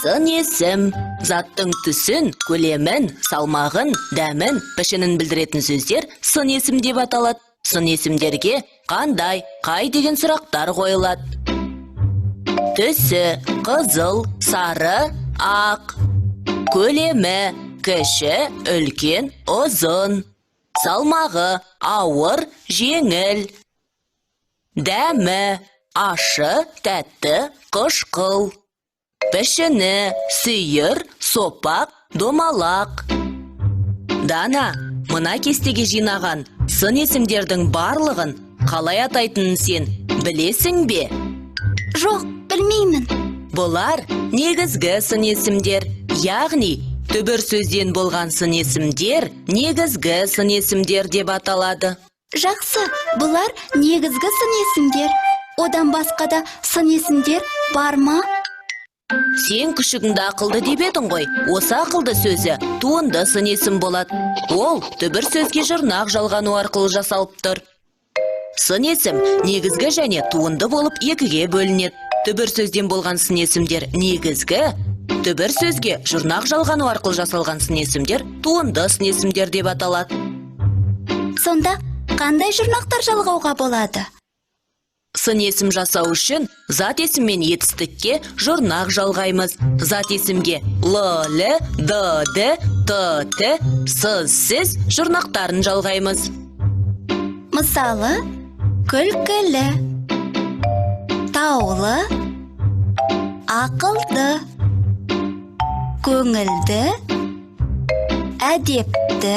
Сын есім, заттың түсін, көлемін, салмағын, дәмін, пішінін білдіретін сөздер сын есім деп аталады. Сын есімдерге қандай, қай деген сұрақтар қойылады. Түсі, қызыл, сары, ақ. Көлемі, кіші, үлкен, ұзын. Салмағы, ауыр, жеңіл. Дәмі, ашы, тәтті, қышқыл. Пішіні, сүйір, сопақ, домалақ. Дана, мына кестеге жинаған сын есімдердің барлығын қалай атайтынын сен білесің бе? Жоқ, білмеймін. Бұлар негізгі сын есімдер, яғни түбір сөзден болған сын есімдер негізгі сын есімдер деп аталады. Жақсы, бұлар негізгі сын есімдер. Одан басқа да сын есімдер бар ма? Сен күшігіңді ақылды деп едің ғой. Осы ақылды сөзі туынды сын есім болады. Ол түбір сөзге жұрнақ жалғану арқылы жасалып тұр. Сын есім негізгі және туынды болып екіге бөлінеді. Түбір сөзден болған сын есімдер негізгі, түбір сөзге жұрнақ жалғану арқылы жасалған сын есімдер туынды сын есімдер деп аталады. Сонда қандай жұрнақтар жалғауға болады? Сын есім жасау үшін зат есім мен етістікке жұрнақ жалғаймыз. Зат есімге л, д, т, с жұрнақтарын жалғаймыз. Мысалы, күлкілі, таулы, ақылды, көңілді, әдепті,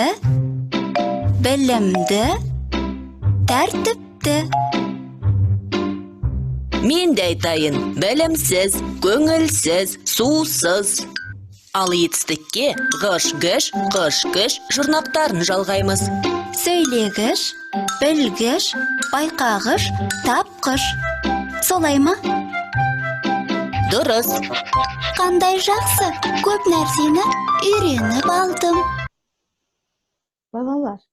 білімді, тәртіпті. Мен де айтайын, білімсіз, көңілсіз, сусыз. Ал етістікке ғыш-гыш, қыш-қыш жұрнақтарын жалғаймыз. Сөйлегіш, білгіш, байқағыш, тапқыш. Солай ма? Дұрыс. Қандай жақсы, көп нәрсені үйреніп алдым. Балалар,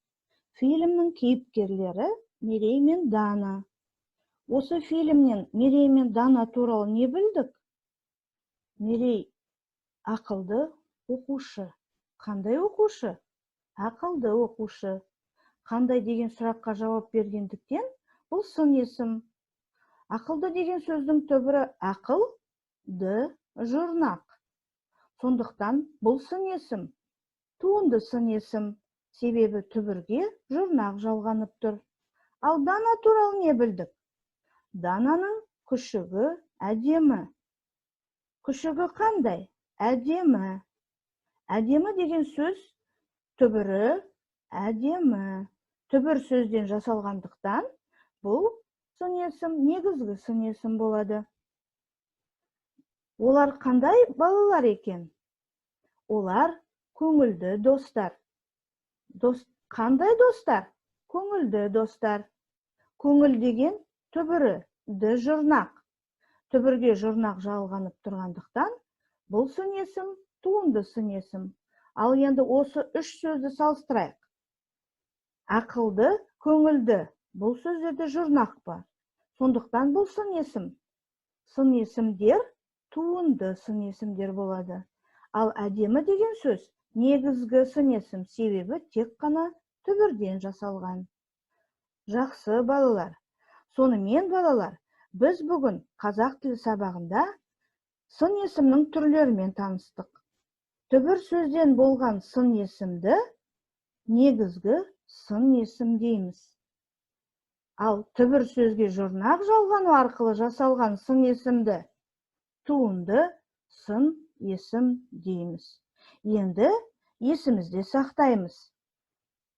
фильмнің кейіпкерлері Мерей мен Дана. Осы фильмнен Мерей мен Дана туралы не білдік? Мерей ақылды оқушы. Қандай оқушы? Ақылды оқушы. Қандай деген сұраққа жауап бергендіктен бұл сын есім. Ақылды деген сөздің түбірі ақыл, ды, жұрнақ. Сондықтан бұл сын есім. Туынды сын есім. Себебі түбірге жұрнақ жалғанып тұр. Ал Дана туралы не білдік? Дананың күшігі әдемі. Күшігі қандай? Әдемі. Әдемі деген сөз түбірі әдемі. Түбір сөзден жасалғандықтан бұл сын есім, негізгі сын есім болады. Олар қандай балалар екен? Олар көңілді достар. Қандай достар? Көңілді достар. Көңіл деген түбірі, ді жұрнақ. Түбірге жұрнақ жалғанып тұрғандықтан, бұл сын есім, туынды сын есім. Ал енді осы үш сөзді салыстырайық. Ақылды, көңілді, бұл сөздерде жұрнақ бар. Сондықтан бұл сын есім. Сын есімдер, туынды сын есімдер болады. Ал әдемі деген сөз негізгі сын есім, себебі тек қана түбірден жасалған. Жақсы балалар. Сонымен балалар, біз бүгін қазақ тілі сабағында сын есімнің түрлерімен таныстық. Түбір сөзден болған сын есімді негізгі сын есім дейміз. Ал түбір сөзге жұрнақ жалғану арқылы жасалған сын есімді туынды сын есім дейміз. Енді есімізде сақтаймыз.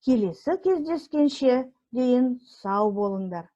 Келесі кездескенше дейін сау болыңдар.